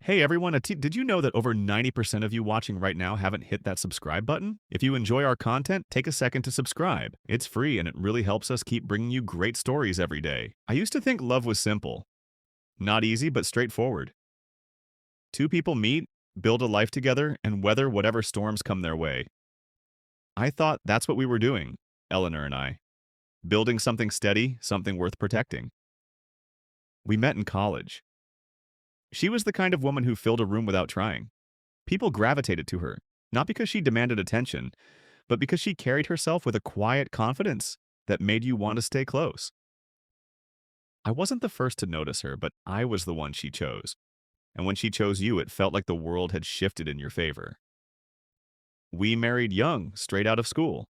Hey everyone, did you know that over 90% of you watching right now haven't hit that subscribe button? If you enjoy our content, take a second to subscribe. It's free and it really helps us keep bringing you great stories every day. I used to think love was simple. Not easy, but straightforward. Two people meet, build a life together, and weather whatever storms come their way. I thought that's what we were doing, Eleanor and I. Building something steady, something worth protecting. We met in college. She was the kind of woman who filled a room without trying. People gravitated to her, not because she demanded attention, but because she carried herself with a quiet confidence that made you want to stay close. I wasn't the first to notice her, but I was the one she chose. And when she chose you, it felt like the world had shifted in your favor. We married young, straight out of school.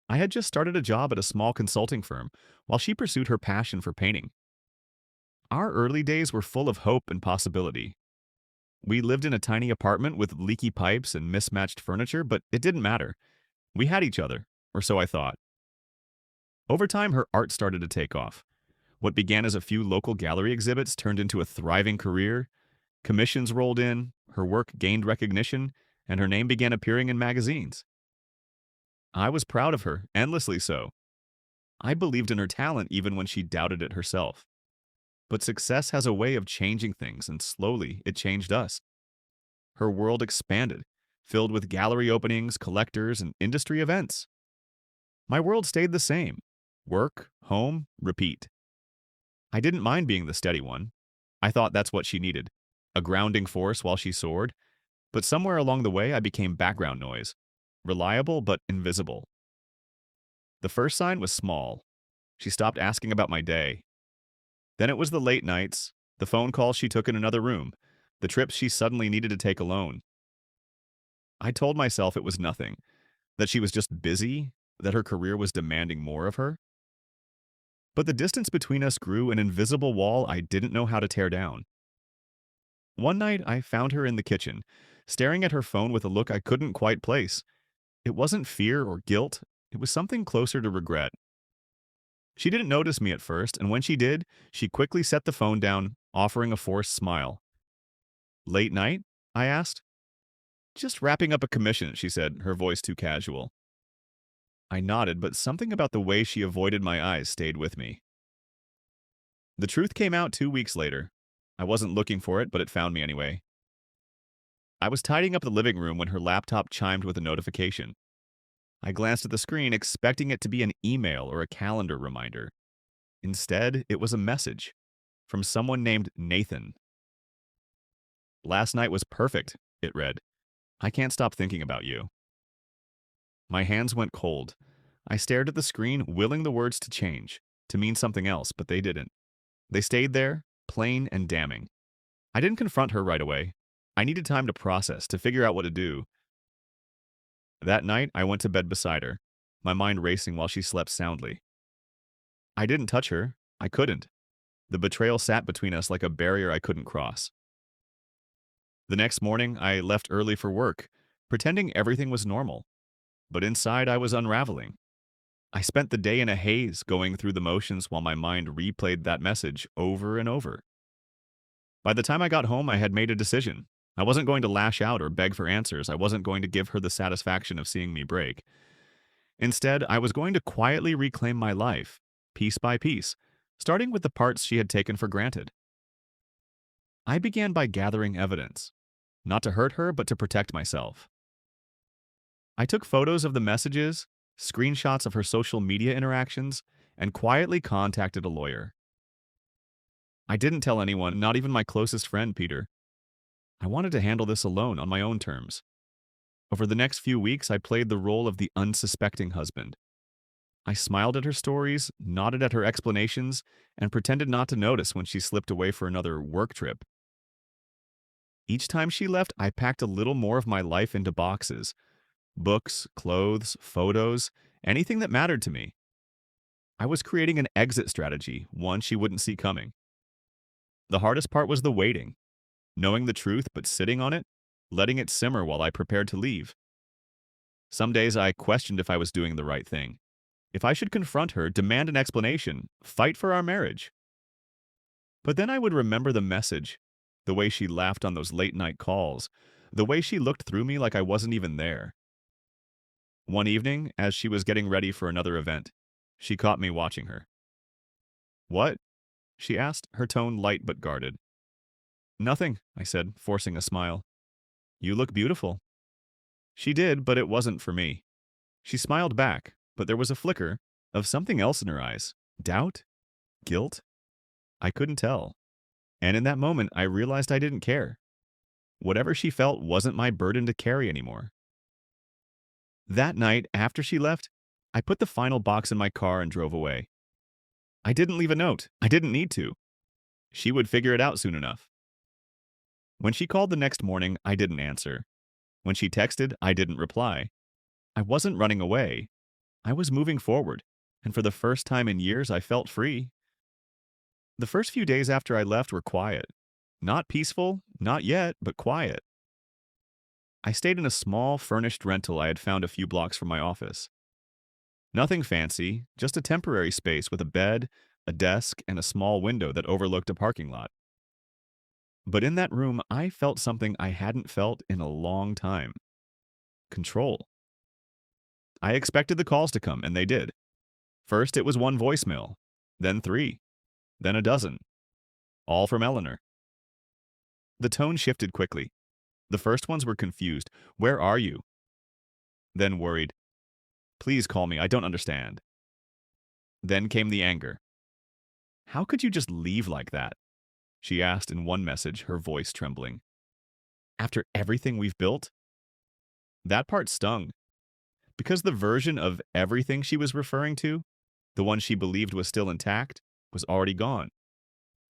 I had just started a job at a small consulting firm, while she pursued her passion for painting. Our early days were full of hope and possibility. We lived in a tiny apartment with leaky pipes and mismatched furniture, but it didn't matter. We had each other, or so I thought. Over time, her art started to take off. What began as a few local gallery exhibits turned into a thriving career. Commissions rolled in, her work gained recognition, and her name began appearing in magazines. I was proud of her, endlessly so. I believed in her talent even when she doubted it herself. But success has a way of changing things, and slowly it changed us. Her world expanded, filled with gallery openings, collectors, and industry events. My world stayed the same. Work, home, repeat. I didn't mind being the steady one. I thought that's what she needed, a grounding force while she soared. But somewhere along the way, I became background noise, reliable but invisible. The first sign was small. She stopped asking about my day. Then it was the late nights, the phone calls she took in another room, the trips she suddenly needed to take alone. I told myself it was nothing, that she was just busy, that her career was demanding more of her. But the distance between us grew an invisible wall I didn't know how to tear down. One night, I found her in the kitchen, staring at her phone with a look I couldn't quite place. It wasn't fear or guilt, it was something closer to regret. She didn't notice me at first, and when she did, she quickly set the phone down, offering a forced smile. "Late night?" I asked. "Just wrapping up a commission," she said, her voice too casual. I nodded, but something about the way she avoided my eyes stayed with me. The truth came out 2 weeks later. I wasn't looking for it, but it found me anyway. I was tidying up the living room when her laptop chimed with a notification. I glanced at the screen, expecting it to be an email or a calendar reminder. Instead, it was a message from someone named Nathan. "Last night was perfect," it read. "I can't stop thinking about you." My hands went cold. I stared at the screen, willing the words to change, to mean something else, but they didn't. They stayed there, plain and damning. I didn't confront her right away. I needed time to process, to figure out what to do. That night, I went to bed beside her, my mind racing while she slept soundly. I didn't touch her. I couldn't. The betrayal sat between us like a barrier I couldn't cross. The next morning, I left early for work, pretending everything was normal. But inside, I was unraveling. I spent the day in a haze, going through the motions while my mind replayed that message over and over. By the time I got home, I had made a decision. I wasn't going to lash out or beg for answers. I wasn't going to give her the satisfaction of seeing me break. Instead, I was going to quietly reclaim my life, piece by piece, starting with the parts she had taken for granted. I began by gathering evidence, not to hurt her, but to protect myself. I took photos of the messages, screenshots of her social media interactions, and quietly contacted a lawyer. I didn't tell anyone, not even my closest friend, Peter. I wanted to handle this alone on my own terms. Over the next few weeks, I played the role of the unsuspecting husband. I smiled at her stories, nodded at her explanations, and pretended not to notice when she slipped away for another work trip. Each time she left, I packed a little more of my life into boxes. Books, clothes, photos, anything that mattered to me. I was creating an exit strategy, one she wouldn't see coming. The hardest part was the waiting. Knowing the truth but sitting on it, letting it simmer while I prepared to leave. Some days I questioned if I was doing the right thing. If I should confront her, demand an explanation, fight for our marriage. But then I would remember the message, The way she laughed on those late-night calls. The way she looked through me like I wasn't even there. One evening, as she was getting ready for another event, she caught me watching her. "What?" she asked, her tone light but guarded. "Nothing," I said, forcing a smile. "You look beautiful." She did, but it wasn't for me. She smiled back, but there was a flicker of something else in her eyes. Doubt? Guilt? I couldn't tell. And in that moment, I realized I didn't care. Whatever she felt wasn't my burden to carry anymore. That night, after she left, I put the final box in my car and drove away. I didn't leave a note. I didn't need to. She would figure it out soon enough. When she called the next morning, I didn't answer. When she texted, I didn't reply. I wasn't running away. I was moving forward, and for the first time in years, I felt free. The first few days after I left were quiet. Not peaceful, not yet, but quiet. I stayed in a small, furnished rental I had found a few blocks from my office. Nothing fancy, just a temporary space with a bed, a desk, and a small window that overlooked a parking lot. But in that room, I felt something I hadn't felt in a long time. Control. I expected the calls to come, and they did. First, it was one voicemail, then 3, then a dozen, all from Eleanor. The tone shifted quickly. The first ones were confused. "Where are you?" Then worried. "Please call me, I don't understand." Then came the anger. "How could you just leave like that?" she asked in one message, her voice trembling. "After everything we've built?" That part stung, because the version of everything she was referring to, the one she believed was still intact, was already gone.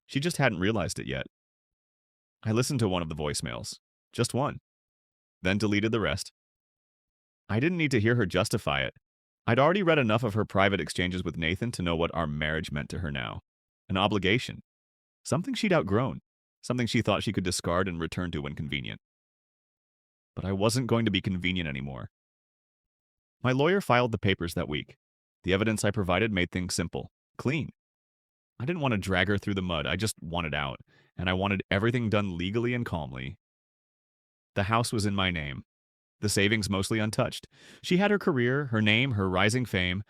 She just hadn't realized it yet. I listened to one of the voicemails, just one, then deleted the rest. I didn't need to hear her justify it. I'd already read enough of her private exchanges with Nathan to know what our marriage meant to her now. An obligation. Something she'd outgrown. Something she thought she could discard and return to when convenient. But I wasn't going to be convenient anymore. My lawyer filed the papers that week. The evidence I provided made things simple, clean. I didn't want to drag her through the mud, I just wanted out, and I wanted everything done legally and calmly. The house was in my name. The savings mostly untouched. She had her career, her name, her rising fame.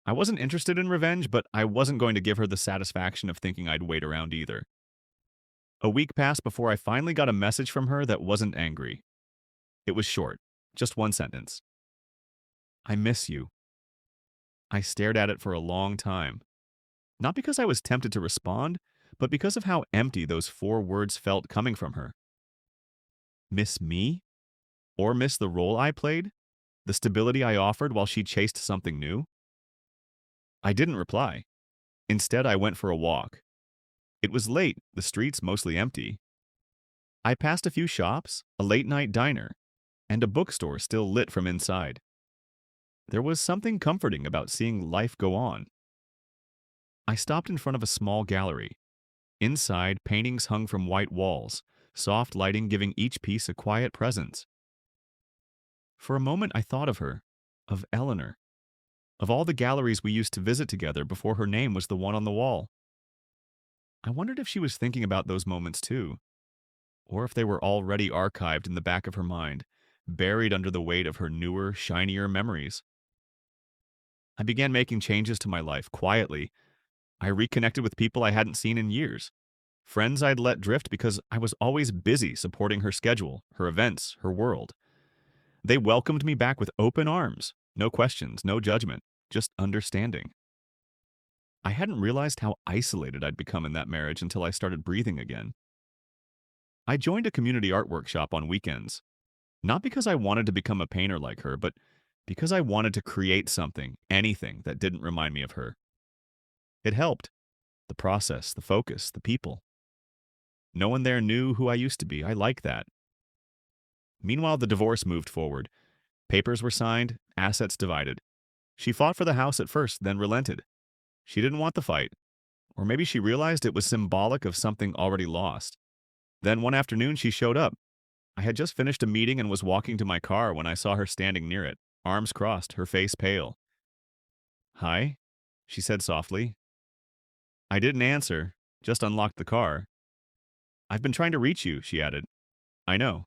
I wasn't interested in revenge, but I wasn't going to give her the satisfaction of thinking I'd wait around either. A week passed before I finally got a message from her that wasn't angry. It was short, just one sentence. "I miss you." I stared at it for a long time. Not because I was tempted to respond, but because of how empty those 4 words felt coming from her. Miss me? Or miss the role I played? The stability I offered while she chased something new? I didn't reply. Instead, I went for a walk. It was late, the streets mostly empty. I passed a few shops, a late-night diner, and a bookstore still lit from inside. There was something comforting about seeing life go on. I stopped in front of a small gallery. Inside, paintings hung from white walls, soft lighting giving each piece a quiet presence. For a moment, I thought of her, of Eleanor, of all the galleries we used to visit together before her name was the one on the wall. I wondered if she was thinking about those moments too, or if they were already archived in the back of her mind, buried under the weight of her newer, shinier memories. I began making changes to my life quietly. I reconnected with people I hadn't seen in years, friends I'd let drift because I was always busy supporting her schedule, her events, her world. They welcomed me back with open arms, no questions, no judgment, just understanding. I hadn't realized how isolated I'd become in that marriage until I started breathing again. I joined a community art workshop on weekends, not because I wanted to become a painter like her, but because I wanted to create something, anything that didn't remind me of her. It helped. The process, the focus, the people. No one there knew who I used to be. I like that. Meanwhile, the divorce moved forward. Papers were signed, assets divided. She fought for the house at first, then relented. She didn't want the fight. Or maybe she realized it was symbolic of something already lost. Then one afternoon she showed up. I had just finished a meeting and was walking to my car when I saw her standing near it, arms crossed, her face pale. "Hi," she said softly. I didn't answer, just unlocked the car. I've been trying to reach you, she added. I know.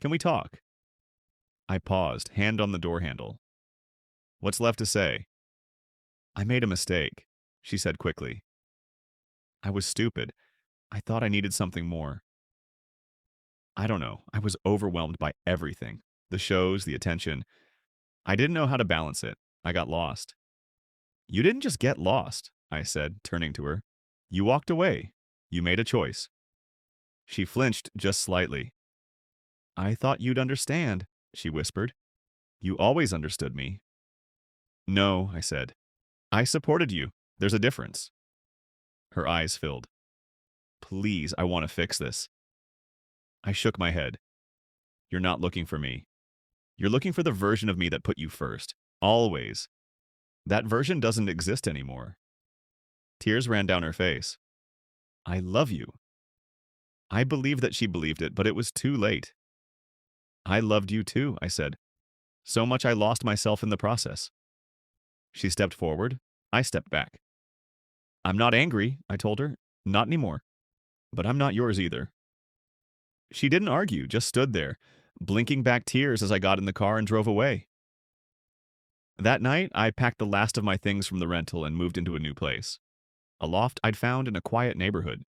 Can we talk? I paused, hand on the door handle. What's left to say? I made a mistake, she said quickly. I was stupid. I thought I needed something more. I don't know. I was overwhelmed by everything. The shows, the attention. I didn't know how to balance it. I got lost. You didn't just get lost, I said, turning to her. You walked away. You made a choice. She flinched just slightly. I thought you'd understand, she whispered. You always understood me. No, I said. I supported you. There's a difference. Her eyes filled. Please, I want to fix this. I shook my head. You're not looking for me. You're looking for the version of me that put you first. Always. That version doesn't exist anymore. Tears ran down her face. I love you. I believed that she believed it, but it was too late. I loved you too, I said. So much I lost myself in the process. She stepped forward. I stepped back. I'm not angry, I told her. Not anymore. But I'm not yours either. She didn't argue, just stood there, blinking back tears as I got in the car and drove away. That night, I packed the last of my things from the rental and moved into a new place. A loft I'd found in a quiet neighborhood.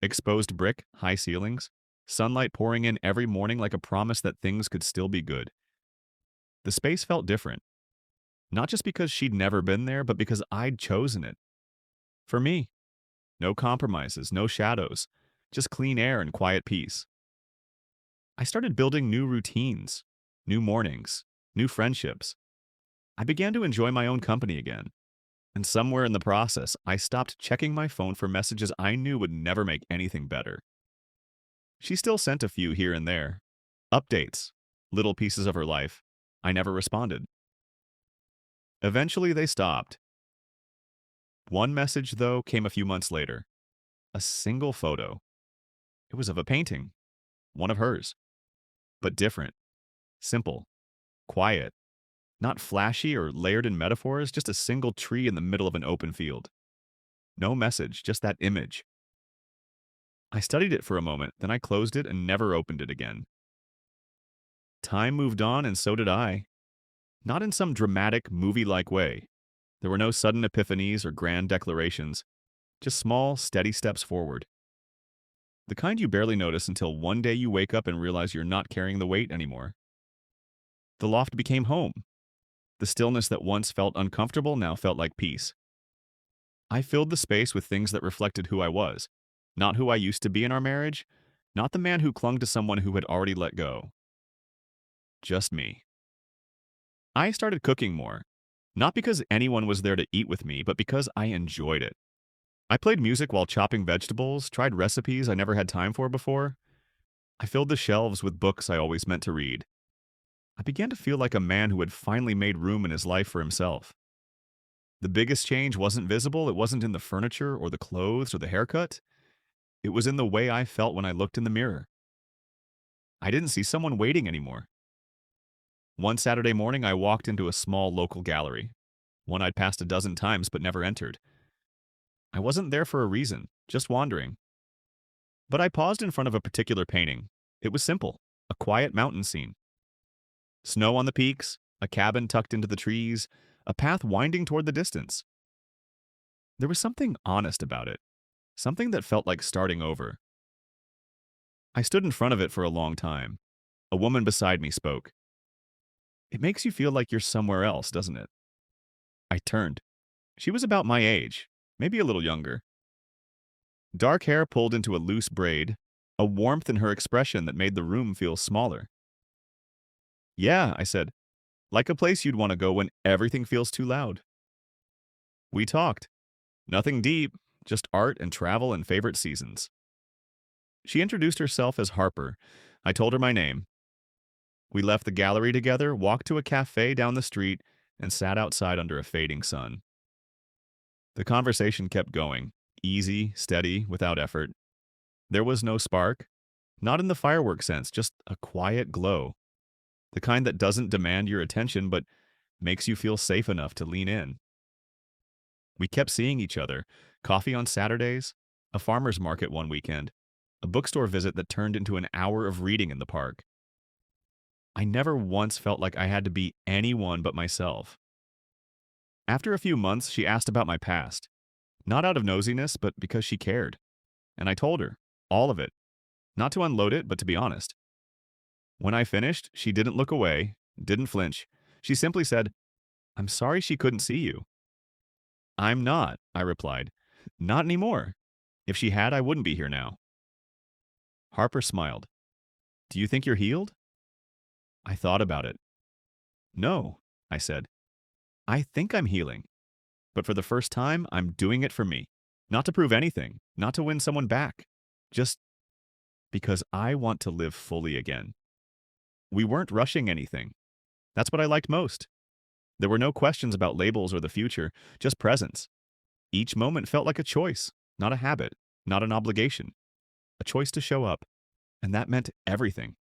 Exposed brick, high ceilings, sunlight pouring in every morning like a promise that things could still be good. The space felt different. Not just because she'd never been there, but because I'd chosen it. For me. No compromises, no shadows, just clean air and quiet peace. I started building new routines, new mornings, new friendships. I began to enjoy my own company again. And somewhere in the process, I stopped checking my phone for messages I knew would never make anything better. She still sent a few here and there. Updates, little pieces of her life. I never responded. Eventually, they stopped. One message, though, came a few months later. A single photo. It was of a painting. One of hers. But different. Simple. Quiet. Not flashy or layered in metaphors, just a single tree in the middle of an open field. No message, just that image. I studied it for a moment, then I closed it and never opened it again. Time moved on, and so did I. Not in some dramatic, movie-like way. There were no sudden epiphanies or grand declarations, just small, steady steps forward. The kind you barely notice until one day you wake up and realize you're not carrying the weight anymore. The loft became home. The stillness that once felt uncomfortable now felt like peace. I filled the space with things that reflected who I was, not who I used to be in our marriage, not the man who clung to someone who had already let go. Just me. I started cooking more, not because anyone was there to eat with me, but because I enjoyed it. I played music while chopping vegetables, tried recipes I never had time for before. I filled the shelves with books I always meant to read. I began to feel like a man who had finally made room in his life for himself. The biggest change wasn't visible. It wasn't in the furniture or the clothes or the haircut. It was in the way I felt when I looked in the mirror. I didn't see someone waiting anymore. One Saturday morning, I walked into a small local gallery, one I'd passed a dozen times but never entered. I wasn't there for a reason, just wandering. But I paused in front of a particular painting. It was simple, a quiet mountain scene. Snow on the peaks, a cabin tucked into the trees, a path winding toward the distance. There was something honest about it, something that felt like starting over. I stood in front of it for a long time. A woman beside me spoke. It makes you feel like you're somewhere else, doesn't it? I turned. She was about my age, maybe a little younger. Dark hair pulled into a loose braid, a warmth in her expression that made the room feel smaller. Yeah, I said, like a place you'd want to go when everything feels too loud. We talked. Nothing deep, just art and travel and favorite seasons. She introduced herself as Harper. I told her my name. We left the gallery together, walked to a cafe down the street, and sat outside under a fading sun. The conversation kept going, easy, steady, without effort. There was no spark, not in the firework sense, just a quiet glow. The kind that doesn't demand your attention, but makes you feel safe enough to lean in. We kept seeing each other, coffee on Saturdays, a farmer's market one weekend. a bookstore visit that turned into an hour of reading in the park. I never once felt like I had to be anyone but myself. After a few months, she asked about my past. Not out of nosiness, but because she cared. And I told her. All of it. Not to unload it, but to be honest. When I finished, she didn't look away, didn't flinch. She simply said, "I'm sorry she couldn't see you." "I'm not," I replied. "Not anymore. If she had, I wouldn't be here now." Harper smiled. "Do you think you're healed?" I thought about it. "No," I said. "I think I'm healing. But for the first time, I'm doing it for me. Not to prove anything, not to win someone back. Just because I want to live fully again." We weren't rushing anything. That's what I liked most. There were no questions about labels or the future, just presence. Each moment felt like a choice, not a habit, not an obligation. A choice to show up. And that meant everything.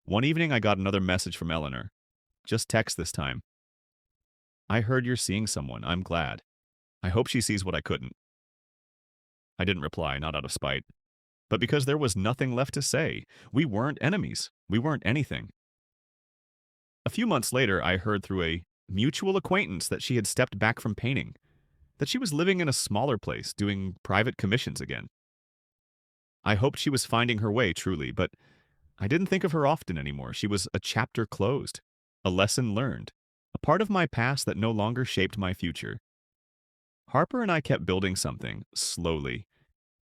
One evening, I got another message from Eleanor. Just text this time. "I heard you're seeing someone. I'm glad. I hope she sees what I couldn't." I didn't reply, not out of spite, but because there was nothing left to say. We weren't enemies. We weren't anything. A few months later, I heard through a mutual acquaintance that she had stepped back from painting, that she was living in a smaller place, doing private commissions again. I hoped she was finding her way, truly, but I didn't think of her often anymore. She was a chapter closed, a lesson learned, a part of my past that no longer shaped my future. Harper and I kept building something, slowly.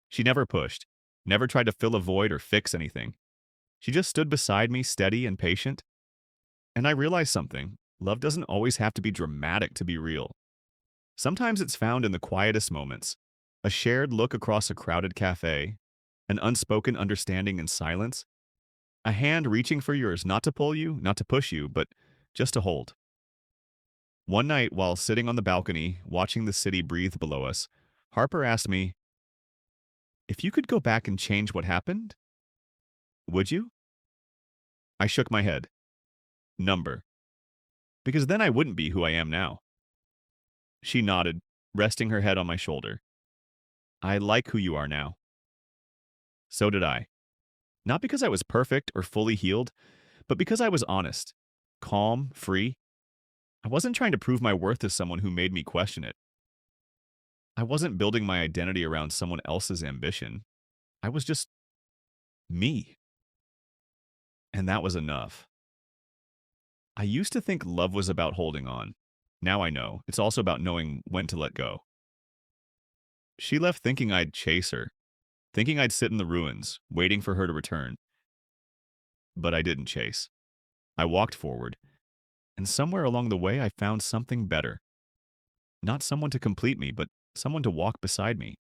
She never pushed, never tried to fill a void or fix anything. She just stood beside me, steady and patient. And I realized something. Love doesn't always have to be dramatic to be real. Sometimes it's found in the quietest moments. A shared look across a crowded cafe, an unspoken understanding in silence, a hand reaching for yours, not to pull you, not to push you, but just to hold. One night, while sitting on the balcony, watching the city breathe below us, Harper asked me, "If you could go back and change what happened, would you?" I shook my head. Number. Because then I wouldn't be who I am now. She nodded, resting her head on my shoulder. "I like who you are now." So did I. Not because I was perfect or fully healed, but because I was honest, calm, free. I wasn't trying to prove my worth to someone who made me question it. I wasn't building my identity around someone else's ambition. I was just me. And that was enough. I used to think love was about holding on. Now I know. It's also about knowing when to let go. She left thinking I'd chase her, thinking I'd sit in the ruins, waiting for her to return. But I didn't chase. I walked forward, and somewhere along the way I found something better. Not someone to complete me, but someone to walk beside me.